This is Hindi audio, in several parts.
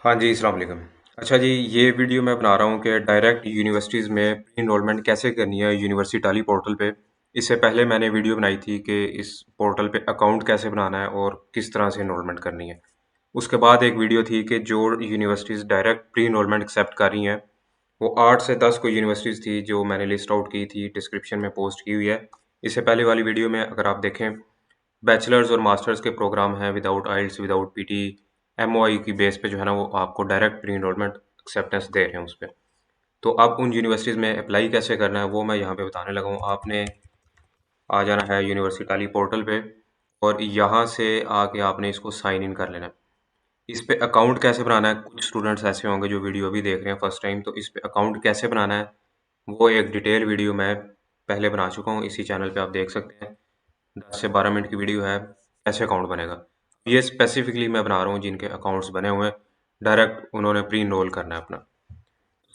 हाँ जी, अस्सलाम वालेकुम। अच्छा जी, ये वीडियो मैं बना रहा हूँ कि डायरेक्ट यूनिवर्सिटीज़ में प्री एनरोलमेंट कैसे करनी है यूनिवर्सिटी टाली पोर्टल पे। इससे पहले मैंने वीडियो बनाई थी कि इस पोर्टल पे अकाउंट कैसे बनाना है और किस तरह से एनरोलमेंट करनी है। उसके बाद एक वीडियो थी कि जो universities direct pre enrolment accept कर रही हैं, वो 8 से 10 कोई यूनिवर्सिटीज़ थी जो मैंने लिस्ट आउट की थी, डिस्क्रिप्शन में पोस्ट की हुई है। इससे पहले वाली वीडियो में अगर आप देखें, बैचलर्स और मास्टर्स के प्रोग्राम हैं विदाउट आइल्स, विदाउट पीटी, एमओआई की बेस पे जो है ना वो आपको डायरेक्ट प्री एनरोलमेंट एक्सेप्टेंस दे रहे हैं उस पे। तो अब उन यूनिवर्सिटीज़ में अप्लाई कैसे करना है वो मैं यहाँ पे बताने लगा हूँ। आपने आ जाना है यूनिवर्सिटी टाली पोर्टल पे और यहाँ से आके आपने इसको साइन इन कर लेना है। इस पे अकाउंट कैसे बनाना है, कुछ स्टूडेंट्स ऐसे होंगे जो वीडियो अभी देख रहे हैं फर्स्ट टाइम, तो इस पे अकाउंट कैसे बनाना है वो एक डिटेल वीडियो मैं पहले बना चुका हूँ, इसी चैनल पे आप देख सकते हैं। 10 से 12 मिनट की वीडियो है, कैसे अकाउंट बनेगा। ये स्पेसिफिकली मैं बना रहा हूँ जिनके अकाउंट्स बने हुए हैं, डायरेक्ट उन्होंने प्री इनरोल करना है अपना।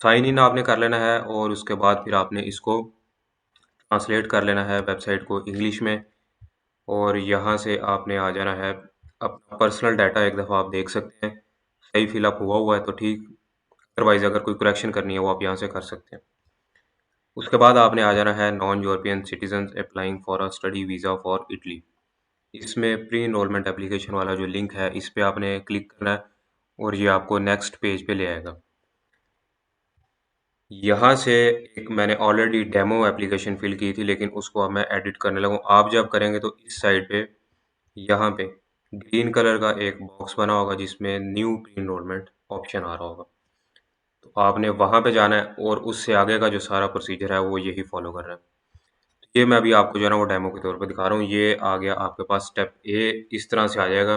साइन इन आपने कर लेना है और उसके बाद फिर आपने इसको ट्रांसलेट कर लेना है वेबसाइट को इंग्लिश में और यहाँ से आपने आ जाना है। अपना पर्सनल डाटा एक दफ़ा आप देख सकते हैं, सही फिलअप हुआ हुआ है तो ठीक, अदरवाइज़ अगर कोई करेक्शन करनी है वो आप यहाँ से कर सकते हैं। उसके बाद आपने आ जाना है non European citizens applying for a study visa for Italy. इसमें प्री एनरोलमेंट एप्लीकेशन वाला जो लिंक है इस पे आपने क्लिक करना है और ये आपको नेक्स्ट पेज पे ले आएगा। यहाँ से एक मैंने ऑलरेडी डेमो एप्लीकेशन फिल की थी लेकिन उसको अब मैं एडिट करने लगा हूँ। आप जब करेंगे तो इस साइड पे यहाँ पे ग्रीन कलर का एक बॉक्स बना होगा जिसमें न्यू प्री एनरोलमेंट ऑप्शन आ रहा होगा। तो आपने वहाँ पे जाना है और उससे आगे का जो सारा प्रोसीजर है वो यही फॉलो करना है। ये मैं अभी आपको जो है ना वो डेमो के तौर पे दिखा रहा हूँ। ये आ गया आपके पास स्टेप ए, इस तरह से आ जाएगा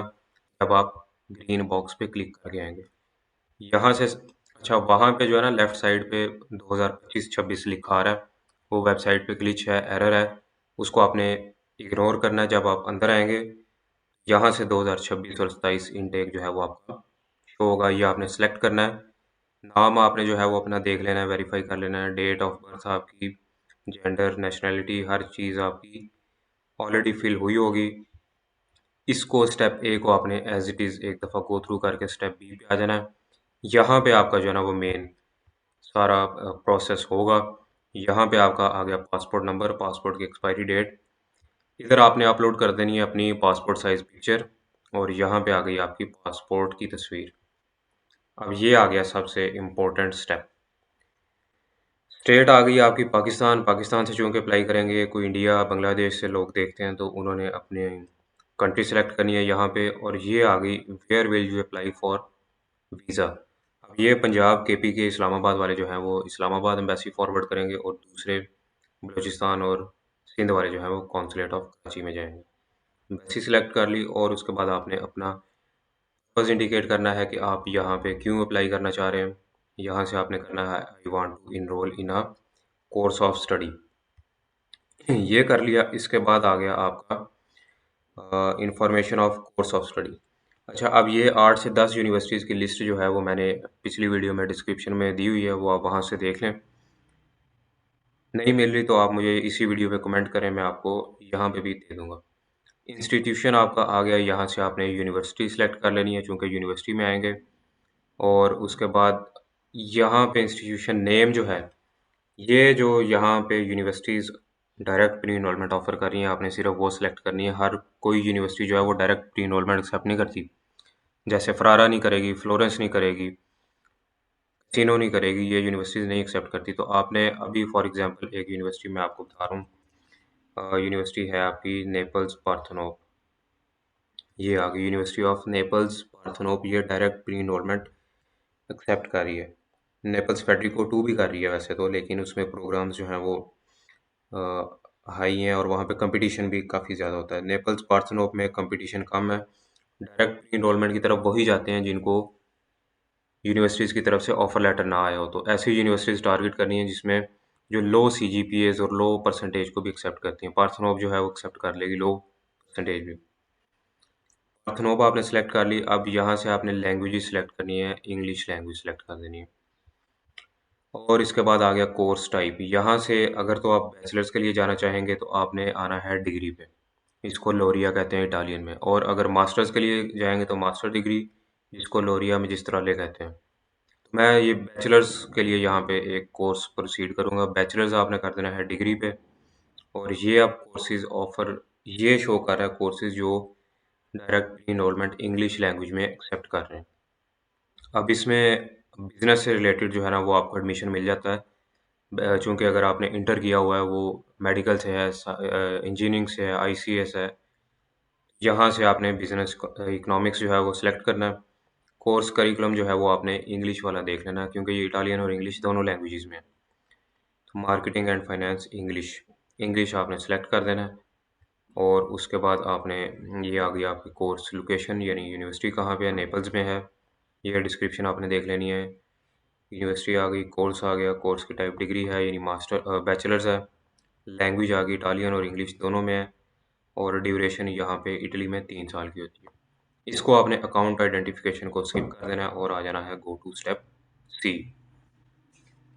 जब आप ग्रीन बॉक्स पे क्लिक करके आएंगे यहाँ से। अच्छा, वहाँ पे जो है ना लेफ्ट साइड पे 2025-26 लिखा आ रहा है, वो वेबसाइट पे ग्लिच है, एरर है, उसको आपने इग्नोर करना है। जब आप अंदर आएंगे यहाँ से 2026 और 27 इनटेक जो है वो आपका शो होगा, ये आपने सेलेक्ट करना है। नाम आपने जो है वो अपना देख लेना है, वेरीफाई कर लेना है, डेट ऑफ बर्थ आपकी, जेंडर, नेशनैलिटी, हर चीज़ आपकी ऑलरेडी फिल हुई होगी। इसको स्टेप ए को आपने एज़ इट इज़ एक दफ़ा गो थ्रू करके स्टेप बी पे आ जाना है। यहाँ पे आपका जो है ना वो मेन सारा प्रोसेस होगा। यहाँ पे आपका आ गया पासपोर्ट नंबर, पासपोर्ट की एक्सपायरी डेट। इधर आपने अपलोड कर देनी है अपनी पासपोर्ट साइज़ पिक्चर और यहाँ पे आ गई आपकी पासपोर्ट की तस्वीर। अब ये आ गया सबसे इम्पोर्टेंट स्टेप। स्टेट आ गई आपकी पाकिस्तान। पाकिस्तान से चूँकि अप्लाई करेंगे, कोई इंडिया, बांग्लादेश से लोग देखते हैं तो उन्होंने अपने कंट्री सेलेक्ट करनी है यहाँ पे। और ये आ गई where will you apply for visa. अब ये पंजाब, केपी के इस्लामाबाद वाले जो हैं वो इस्लामाबाद एम्बेसी फॉरवर्ड करेंगे और दूसरे बलूचिस्तान और सिंध वाले जो हैं वो कॉन्सुलेट ऑफ कराची में जाएंगे। एम्बेसी सिलेक्ट कर ली और उसके बाद आपने अपना पर्पज़ इंडिकेट करना है कि आप यहाँ पे क्यों अप्लाई करना चाह रहे हैं। यहाँ से आपने करना है I want to enrol in a course of study. ये कर लिया। इसके बाद आ गया आपका information of course of study. अच्छा, अब ये 8 से 10 यूनिवर्सिटीज़ की लिस्ट जो है वो मैंने पिछली वीडियो में डिस्क्रिप्शन में दी हुई है, वो आप वहाँ से देख लें। नहीं मिल रही तो आप मुझे इसी वीडियो पे कमेंट करें, मैं आपको यहाँ पे भी दे दूँगा। इंस्टीट्यूशन आपका आ गया, यहाँ से आपने यूनिवर्सिटी सेलेक्ट कर लेनी है चूँकि यूनिवर्सिटी में आएंगे। और उसके बाद यहाँ पे इंस्टीट्यूशन नेम जो है, ये जो यहाँ पे universities direct pre enrolment offer कर रही हैं आपने सिर्फ वो सिलेक्ट करनी है। हर कोई यूनिवर्सिटी जो है वो डायरेक्ट प्री एनरोलमेंट एक्सेप्ट नहीं करती। जैसे फरारा नहीं करेगी, फ्लोरेंस नहीं करेगी, कैसिनो नहीं करेगी, ये यूनिवर्सिटीज़ नहीं एक्सेप्ट करती। तो आपने अभी फॉर एग्जांपल एक यूनिवर्सिटी मैं आपको बता रहा हूँ, यूनिवर्सिटी है आपकी नेपल्स पार्थनोप। ये आ गई यूनिवर्सिटी ऑफ नेपल्स पार्थनोप, ये डायरेक्ट प्री एनरोलमेंट एक्सेप्ट कर रही है। नेपल्स फेडरिको टू भी कर रही है वैसे तो, लेकिन उसमें प्रोग्राम्स जो हैं वो हाई हैं और वहाँ पे कंपटीशन भी काफ़ी ज़्यादा होता है। नेपल्स पार्थनोप में कंपटीशन कम है। डायरेक्ट प्री एनरोलमेंट की तरफ वही जाते हैं जिनको यूनिवर्सिटीज़ की तरफ से ऑफर लेटर ना आया हो। तो ऐसी यूनिवर्सिटीज़ टारगेट करनी है जिसमें जो लो सीजीपीएज़ और लो परसेंटेज को भी एक्सेप्ट करती हैं। पार्थनोप जो है वो एक्सेप्ट कर लेगी लो परसेंटेज भी। पार्थनोप आपने सेलेक्ट कर ली। अब यहाँ से आपने लैंग्वेजेस सेलेक्ट करनी है, इंग्लिश लैंग्वेज सेलेक्ट कर देनी है। और इसके बाद आ गया कोर्स टाइप। यहाँ से अगर तो आप बैचलर्स के लिए जाना चाहेंगे तो आपने आना है डिग्री पे, इसको लोरिया कहते हैं इटालियन में। और अगर मास्टर्स के लिए जाएंगे तो मास्टर डिग्री, जिसको लोरिया मैजिस्ट्राले कहते हैं। तो मैं ये बैचलर्स के लिए यहाँ पे एक कोर्स प्रोसीड करूँगा। बैचलर्स आपने कर देना है डिग्री पे, और ये अब कोर्सेज़ ऑफ़र ये शो कर रहा है कोर्सेज़ जो डायरेक्ट इनरोलमेंट इंग्लिश लैंग्वेज में एक्सेप्ट कर रहे हैं। अब इसमें बिज़नेस से रिलेटेड जो है ना वो आपको एडमिशन मिल जाता है। चूँकि अगर आपने इंटर किया हुआ है, वो मेडिकल से है, इंजीनियरिंग से है, आईसीएस है, यहाँ से आपने बिज़नेस इकोनॉमिक्स जो है वो सिलेक्ट करना है। कोर्स करिकुलम जो है वो आपने इंग्लिश वाला देख लेना है, क्योंकि ये इटालियन और इंग्लिश दोनों लैंग्वेजेज़ में है। तो marketing and finance English, English आपने सेलेक्ट कर देना है। और उसके बाद आपने ये आ गया आपकी कोर्स लोकेशन, यानी यूनिवर्सिटी कहाँ पे है, नेपल्स में है। ये डिस्क्रिप्शन आपने देख लेनी है। यूनिवर्सिटी आ गई, कोर्स आ गया, कोर्स की टाइप डिग्री है यानी मास्टर बैचलर्स है। लैंग्वेज आ गई, इटालियन और इंग्लिश दोनों में है। और ड्यूरेशन यहाँ पे इटली में 3 साल की होती है। इसको आपने अकाउंट आइडेंटिफिकेशन को स्किप कर देना है और आ जाना है गो टू स्टेप सी।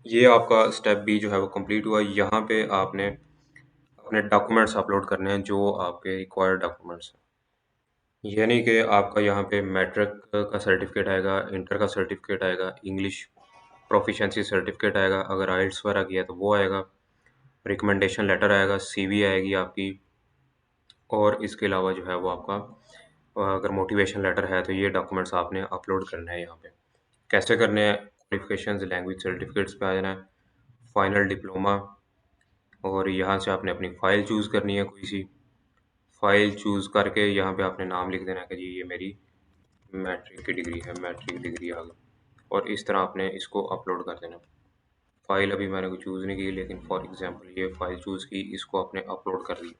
ये आपका स्टेप बी जो है वो कंप्लीट हुआ। यहाँ पे आपने अपने डॉक्यूमेंट्स अपलोड करने हैं, जो आपके रिक्वायर्ड डॉक्यूमेंट्स हैं। यानी कि आपका यहाँ पे मैट्रिक का सर्टिफिकेट आएगा, इंटर का सर्टिफिकेट आएगा, इंग्लिश प्रोफिशिएंसी सर्टिफिकेट आएगा, अगर आइल्स वगैरह किया तो वो आएगा, रिकमेंडेशन लेटर आएगा, सीवी आएगी आपकी, और इसके अलावा जो है वो आपका अगर मोटिवेशन लेटर है तो ये डॉक्यूमेंट्स आपने अपलोड करने हैं यहाँ पे। कैसे करने हैं? क्वालिफिकेशंस लैंग्वेज सर्टिफिकेट्स पे आ जाना है, फाइनल डिप्लोमा, और यहाँ से आपने अपनी फ़ाइल चूज़ करनी है कोई सी। फ़ाइल चूज़ करके यहाँ पे आपने नाम लिख देना है कि जी ये मेरी मैट्रिक की डिग्री है, मैट्रिक डिग्री आ गई, और इस तरह आपने इसको अपलोड कर देना। फ़ाइल अभी मैंने कोई चूज़ नहीं की, लेकिन फॉर एग्ज़ाम्पल ये फ़ाइल चूज़ की, इसको आपने अपलोड कर दी।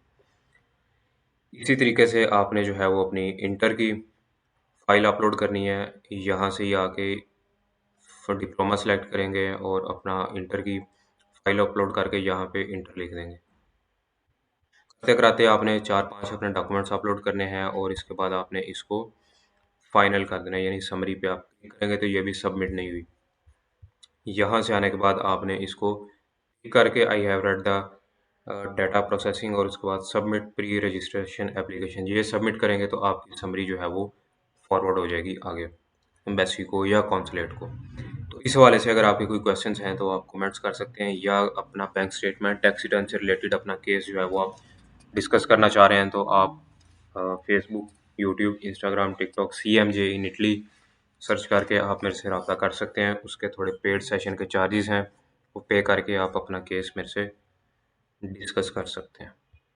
इसी तरीके से आपने जो है वो अपनी इंटर की फ़ाइल अपलोड करनी है। यहाँ से ही आके फिर डिप्लोमा सेलेक्ट करेंगे और अपना इंटर की फ़ाइल अपलोड करके यहाँ पे इंटर लिख देंगे। करते-कराते आपने 4-5 अपने डॉक्यूमेंट्स अपलोड करने हैं, और इसके बाद आपने इसको फाइनल कर देना है, यानी समरी पे आप क्लिक करेंगे तो ये भी सबमिट नहीं हुई। यहाँ से आने के बाद आपने इसको टिक करके I have read the data processing, और उसके बाद सबमिट प्री रजिस्ट्रेशन एप्लीकेशन, ये सबमिट करेंगे तो आपकी समरी जो है वो फॉरवर्ड हो जाएगी आगे एम्बेसी को या कॉन्सुलेट को। तो इस हवाले से अगर आपके कोई क्वेश्चंस हैं तो आप कमेंट्स कर सकते हैं, या अपना बैंक स्टेटमेंट, टैक्स रिटर्न से रिलेटेड अपना केस जो है वो आप डिस्कस करना चाह रहे हैं तो आप Facebook, YouTube, Instagram, TikTok CMJ in Italy search करके आप मेरे से रब्ता कर सकते हैं। उसके थोड़े पेड सेशन के चार्जेस हैं, वो पे करके आप अपना केस मेरे से डिस्कस कर सकते हैं।